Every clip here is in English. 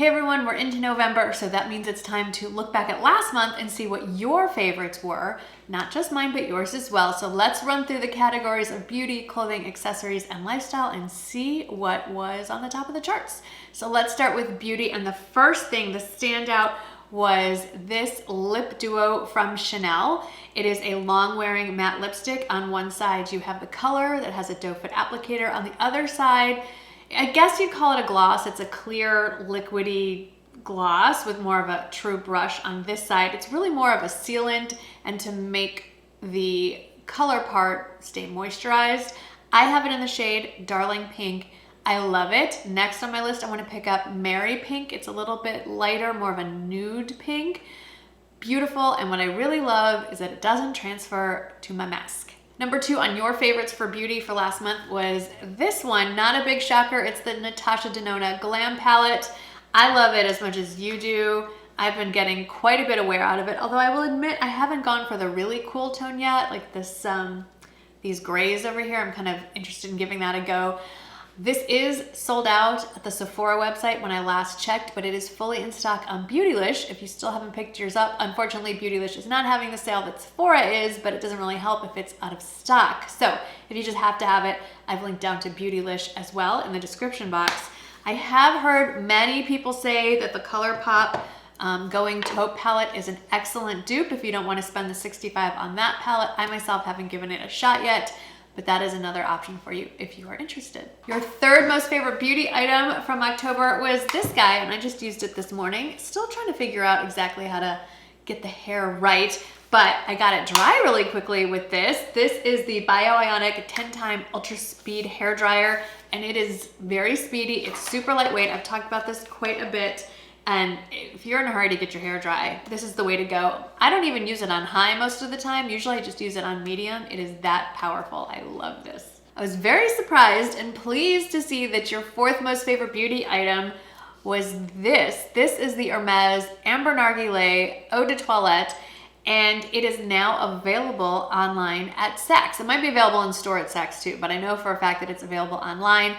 Hey everyone, we're into November, so that means it's time to look back at last month and see what your favorites were. Not just mine, but yours as well. So let's run through the categories of beauty, clothing, accessories, and lifestyle and see what was on the top of the charts. So let's start with beauty, and the first thing, the standout, was this lip duo from Chanel. It is a long-wearing matte lipstick. On one side, you have the color that has a doe foot applicator. On the other side, I guess you'd call it a gloss. It's a clear, liquidy gloss with more of a true brush on this side. It's really more of a sealant and to make the color part stay moisturized. I have it in the shade Darling Pink. I love it. Next on my list, I want to pick up Merry Pink. It's a little bit lighter, more of a nude pink. Beautiful, and what I really love is that it doesn't transfer to my mask. Number 2 on your favorites for beauty for last month was this one. Not a big shocker. It's the Natasha Denona Glam Palette. I love it as much as you do. I've been getting quite a bit of wear out of it, although I will admit I haven't gone for the really cool tone yet, like this these grays over here. I'm kind of interested in giving that a go. This is sold out at the Sephora website when I last checked, but it is fully in stock on Beautylish. If you still haven't picked yours up, unfortunately Beautylish is not having the sale that Sephora is, but it doesn't really help if it's out of stock. So if you just have to have it, I've linked down to Beautylish as well in the description box. I have heard many people say that the ColourPop Going Taupe palette is an excellent dupe if you don't want to spend the $65 on that palette. I myself haven't given it a shot yet, but that is another option for you if you are interested. Your third most favorite beauty item from October was this guy, and I just used it this morning. Still trying to figure out exactly how to get the hair right, but I got it dry really quickly with this. This is the Bioionic 10-time Ultra Speed Hair Dryer, and it is very speedy. It's super lightweight. I've talked about this quite a bit. And if you're in a hurry to get your hair dry, this is the way to go. I don't even use it on high most of the time. Usually I just use it on medium. It is that powerful. I love this. I was very surprised and pleased to see that your fourth most favorite beauty item was this. This is the Hermes Amber Narguilé Eau de Toilette, and it is now available online at Saks. It might be available in store at Saks too, but I know for a fact that it's available online.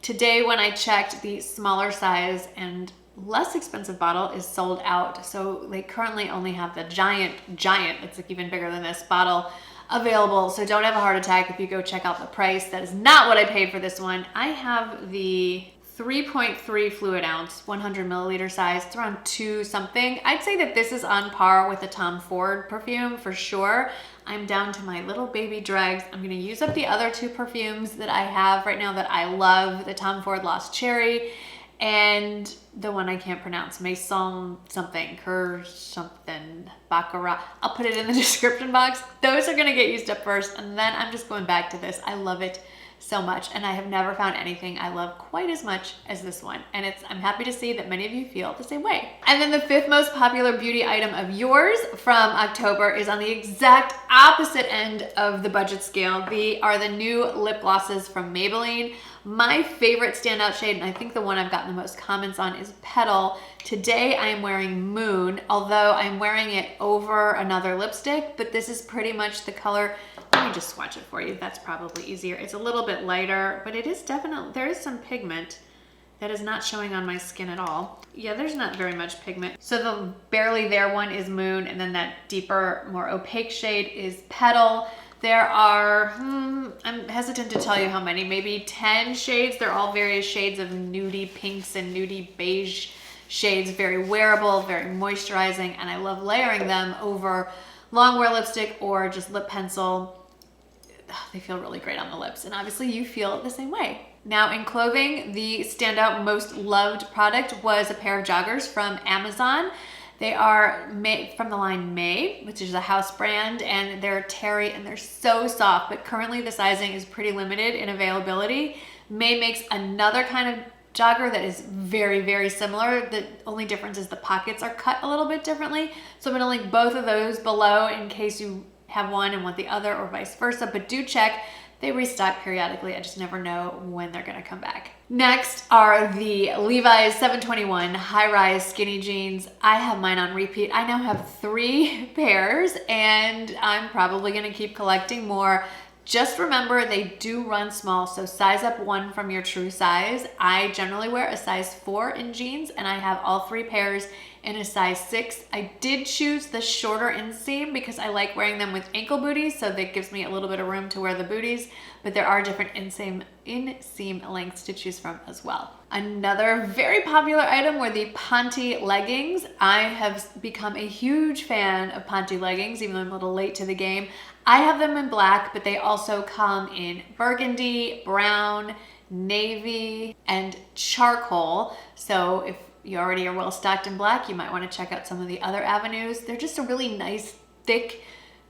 Today when I checked, the smaller size and less expensive bottle is sold out. So they currently only have the giant, it's like even bigger than this bottle available. So don't have a heart attack if you go check out the price. That is not what I paid for this one. I have the 3.3 fluid ounce, 100 milliliter size. It's around 2 something. I'd say that this is on par with the Tom Ford perfume for sure. I'm down to my little baby dregs. I'm gonna use up the other 2 perfumes that I have right now that I love, the Tom Ford Lost Cherry and the one I can't pronounce, Maison something, Cur something, Baccarat. I'll put it in the description box. Those are gonna get used up first, and then I'm just going back to this. I love it so much, and I have never found anything I love quite as much as this one. And I'm happy to see that many of you feel the same way. And then the 5th most popular beauty item of yours from October is on the exact opposite end of the budget scale. They are the new lip glosses from Maybelline. My favorite standout shade, and I think the one I've gotten the most comments on, is Petal. Today I am wearing Moon, although I'm wearing it over another lipstick, but this is pretty much the color. Let me just swatch it for you. That's probably easier. It's a little bit lighter, but it is definitely, there is some pigment that is not showing on my skin at all. Yeah, there's not very much pigment. So the barely there one is Moon, and then that deeper, more opaque shade is Petal. There are, I'm hesitant to tell you how many, maybe 10 shades. They're all various shades of nudie pinks and nudie beige shades. Very wearable, very moisturizing, and I love layering them over long wear lipstick or just lip pencil. They feel really great on the lips, and obviously you feel the same way. Now in clothing, the standout most loved product was a pair of joggers from Amazon. They are made from the line May, which is a house brand, and they're terry and they're so soft, but currently the sizing is pretty limited in availability. May makes another kind of jogger that is very, very similar. The only difference is the pockets are cut a little bit differently. So I'm gonna link both of those below in case you have one and want the other or vice versa, but do check. They restock periodically. I just never know when they're gonna come back. Next are the Levi's 721 high-rise skinny jeans. I have mine on repeat. I now have 3 pairs, and I'm probably gonna keep collecting more. Just remember they do run small, so size up 1 from your true size. I generally wear a size 4 in jeans, and I have all 3 pairs in a size 6. I did choose the shorter inseam because I like wearing them with ankle booties, so that gives me a little bit of room to wear the booties, but there are different inseam lengths to choose from as well. Another very popular item were the Ponte leggings. I have become a huge fan of Ponte leggings, even though I'm a little late to the game. I have them in black, but they also come in burgundy, brown, navy, and charcoal. So if you already are well stocked in black, you might want to check out some of the other avenues. They're just a really nice, thick,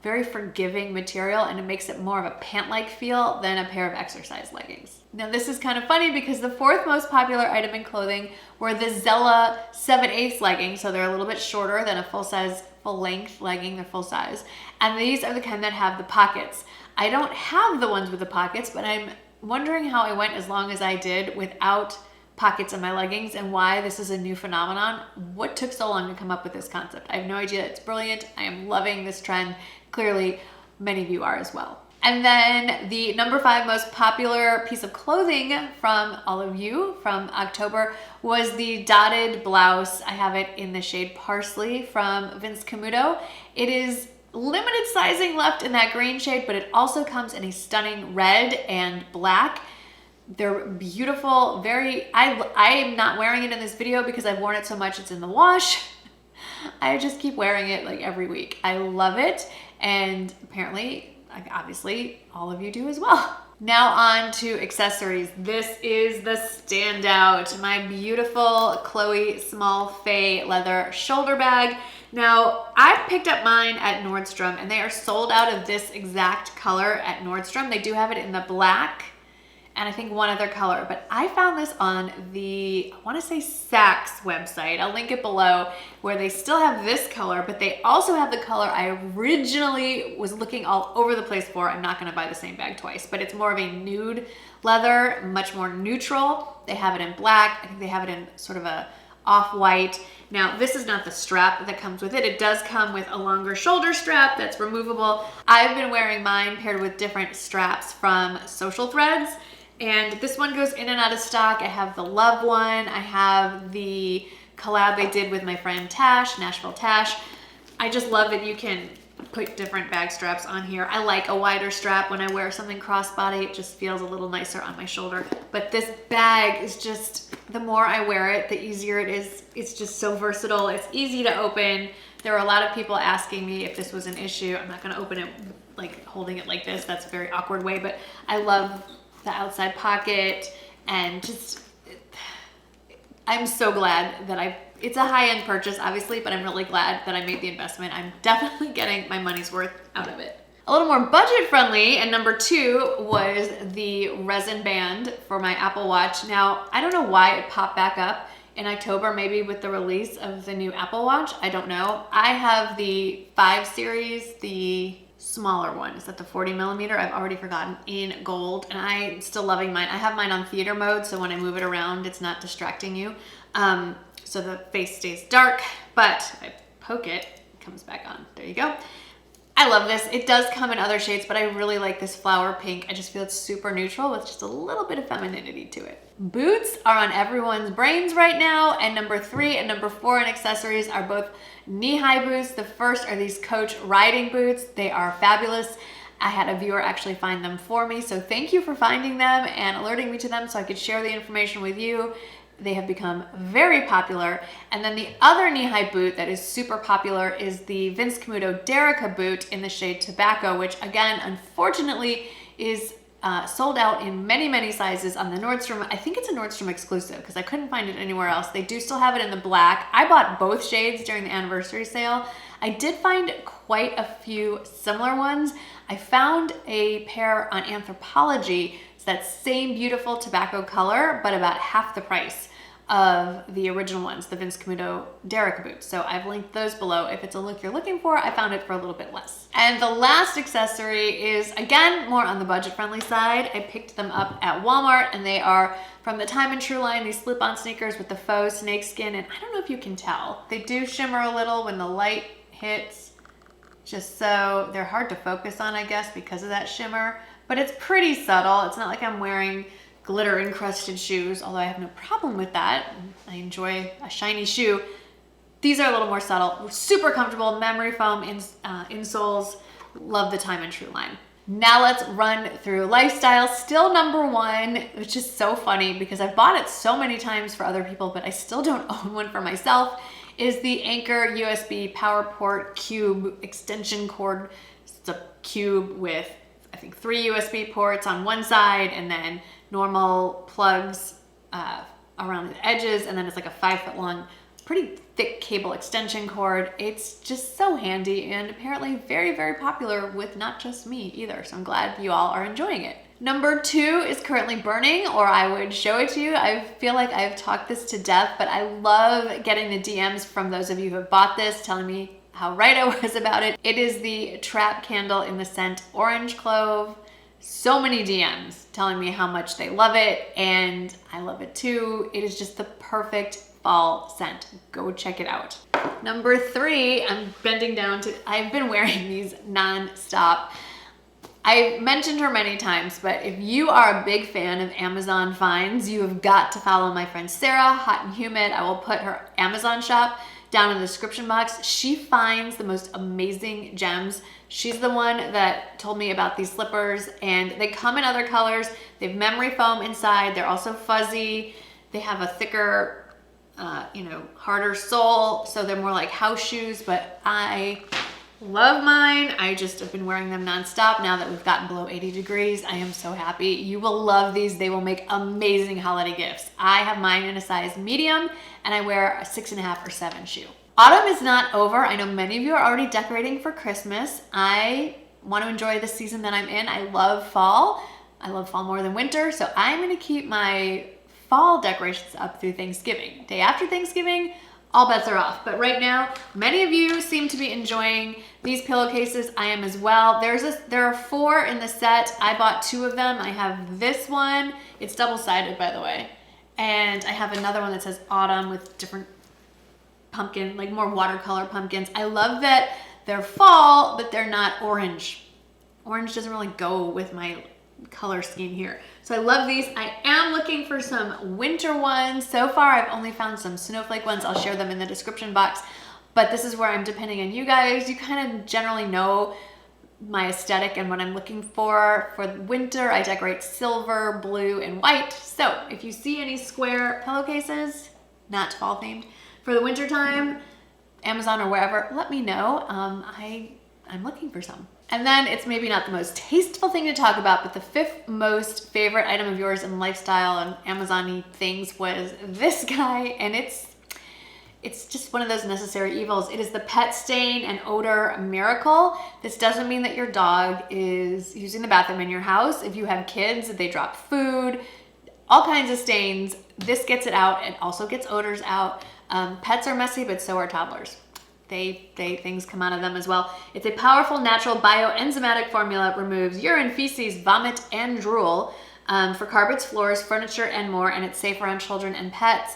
very forgiving material, and it makes it more of a pant-like feel than a pair of exercise leggings. Now this is kind of funny because the 4th most popular item in clothing were the Zella 7/8 leggings. So they're a little bit shorter than a full-size, full-length legging. They're full size. And these are the kind that have the pockets. I don't have the ones with the pockets, but I'm wondering how I went as long as I did without pockets in my leggings and why this is a new phenomenon. What took so long to come up with this concept? I have no idea. It's brilliant. I am loving this trend. Clearly, many of you are as well. And then the number 5 most popular piece of clothing from all of you from October was the dotted blouse. I have it in the shade Parsley from Vince Camuto. It is limited sizing left in that green shade, but it also comes in a stunning red and black. They're beautiful, I am not wearing it in this video because I've worn it so much it's in the wash. I just keep wearing it like every week. I love it, and apparently, obviously, all of you do as well. Now on to accessories. This is the standout, my beautiful Chloe Small Faye leather shoulder bag. Now, I picked up mine at Nordstrom, and they are sold out of this exact color at Nordstrom. They do have it in the black, and I think one other color, but I found this on the, I want to say Saks website. I'll link it below, where they still have this color, but they also have the color I originally was looking all over the place for. I'm not going to buy the same bag twice, but it's more of a nude leather, much more neutral. They have it in black. I think they have it in sort of a off-white. Now, this is not the strap that comes with it. It does come with a longer shoulder strap that's removable. I've been wearing mine paired with different straps from Social Threads, and this one goes in and out of stock. I have the Love one. I have the collab they did with my friend Tash, Nashville Tash. I just love that you can put different bag straps on here. I like a wider strap when I wear something crossbody. It just feels a little nicer on my shoulder. But this bag is just, the more I wear it, the easier it is. It's just so versatile. It's easy to open. There were a lot of people asking me if this was an issue. I'm not gonna open it like holding it like this. That's a very awkward way, but I love the outside pocket, and just, I'm so glad that it's a high-end purchase, obviously, but I'm really glad that I made the investment. I'm definitely getting my money's worth out of it. A little more budget-friendly, and number 2 was the resin band for my Apple Watch. Now, I don't know why it popped back up in October, maybe with the release of the new Apple Watch. I don't know. I have the 5 series, the smaller one. Is that the 40 millimeter? I've already forgotten, in gold, and I'm still loving mine. I have mine on theater mode, so when I move it around, it's not distracting you. So the face stays dark, but if I poke it, it comes back on. There you go. I love this. It does come in other shades, but I really like this flower pink. I just feel it's super neutral with just a little bit of femininity to it. Boots are on everyone's brains right now, and number 3 and number 4 in accessories are both knee-high boots. The first are these Coach riding boots. They are fabulous. I had a viewer actually find them for me, so thank you for finding them and alerting me to them so I could share the information with you. They have become very popular. And then the other knee-high boot that is super popular is the Vince Camuto Derika boot in the shade Tobacco, which again, unfortunately, is sold out in many, many sizes on the Nordstrom. I think it's a Nordstrom exclusive because I couldn't find it anywhere else. They do still have it in the black. I bought both shades during the anniversary sale. I did find quite a few similar ones. I found a pair on Anthropology. It's that same beautiful tobacco color, but about half the price of the original ones, the Vince Camuto Derika boots. So I've linked those below. If it's a look you're looking for, I found it for a little bit less. And the last accessory is, again, more on the budget-friendly side. I picked them up at Walmart, and they are from the Time and True line, these slip-on sneakers with the faux snakeskin, and I don't know if you can tell. They do shimmer a little when the light hits, just so they're hard to focus on, I guess, because of that shimmer. but it's pretty subtle. It's not like I'm wearing glitter encrusted shoes, although I have no problem with that. I enjoy a shiny shoe. These are a little more subtle, super comfortable, memory foam insoles. Love the Time and True line. Now let's run through lifestyle. Still number one, which is so funny because I've bought it so many times for other people, but I still don't own one for myself, is the Anchor USB Power Port Cube extension cord. It's a cube with, I think, 3 USB ports on one side and then normal plugs around the edges. And then it's like a 5-foot long, pretty thick cable extension cord. It's just so handy and apparently very, very popular with not just me either. So I'm glad you all are enjoying it. Number 2 is currently burning, or I would show it to you. I feel like I've talked this to death, but I love getting the DMs from those of you who have bought this, telling me how right I was about it. It is the Trap Candle in the scent Orange Clove. So many DMs telling me how much they love it, and I love it too. It is just the perfect fall scent. Go check it out. Number 3, I'm bending down to, I've been wearing these non-stop. I've mentioned her many times, but if you are a big fan of Amazon finds, you have got to follow my friend Sarah, Hot and Humid. I will put her Amazon shop down in the description box. She finds the most amazing gems. She's the one that told me about these slippers, and they come in other colors. They have memory foam inside. They're also fuzzy. They have a thicker, harder sole, so they're more like house shoes, but I love mine. I just have been wearing them nonstop now that we've gotten below 80 degrees. I am so happy. You will love these. They will make amazing holiday gifts. I have mine in a size medium, and I wear a 6.5 or 7 shoe. Autumn is not over. I know many of you are already decorating for Christmas. I want to enjoy the season that I'm in. I love fall. I love fall more than winter, so I'm going to keep my fall decorations up through Thanksgiving. Day after Thanksgiving, all bets are off. But right now, many of you seem to be enjoying these pillowcases. I am as well. There are 4 in the set. I bought 2 of them. I have this one. It's double-sided, by the way. And I have another one that says autumn with different pumpkin, like more watercolor pumpkins. I love that they're fall, but they're not orange. Orange doesn't really go with my color scheme here. So I love these. I am looking for some winter ones. So far, I've only found some snowflake ones. I'll share them in the description box. But this is where I'm depending on you guys. You kind of generally know my aesthetic and what I'm looking for. For winter, I decorate silver, blue, and white. So if you see any square pillowcases, not fall themed, for the winter time, Amazon or wherever, let me know. I'm looking for some. And then it's maybe not the most tasteful thing to talk about, but the 5th most favorite item of yours in lifestyle and Amazon-y things was this guy, and it's just one of those necessary evils. It is the Pet Stain and Odor Miracle. This doesn't mean that your dog is using the bathroom in your house. If you have kids, they drop food, all kinds of stains. This gets it out. It also gets odors out. Pets are messy, but so are toddlers. Things come out of them as well. It's a powerful natural bioenzymatic formula. Removes urine, feces, vomit, and drool for carpets, floors, furniture, and more. And it's safe around children and pets.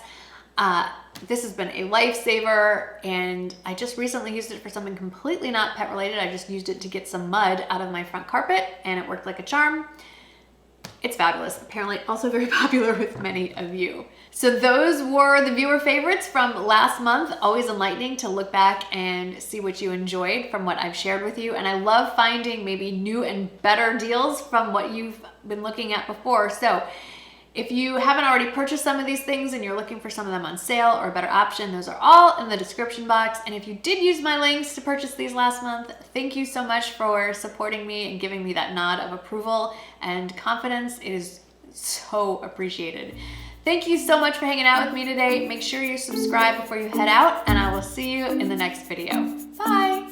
This has been a lifesaver, and I just recently used it for something completely not pet related. I just used it to get some mud out of my front carpet, and it worked like a charm. It's fabulous. Apparently also very popular with many of you. So those were the viewer favorites from last month. Always enlightening to look back and see what you enjoyed from what I've shared with you. And I love finding maybe new and better deals from what you've been looking at before. So if you haven't already purchased some of these things and you're looking for some of them on sale or a better option, those are all in the description box. And if you did use my links to purchase these last month, thank you so much for supporting me and giving me that nod of approval and confidence. It is so appreciated. Thank you so much for hanging out with me today. Make sure you subscribe before you head out, and I will see you in the next video. Bye.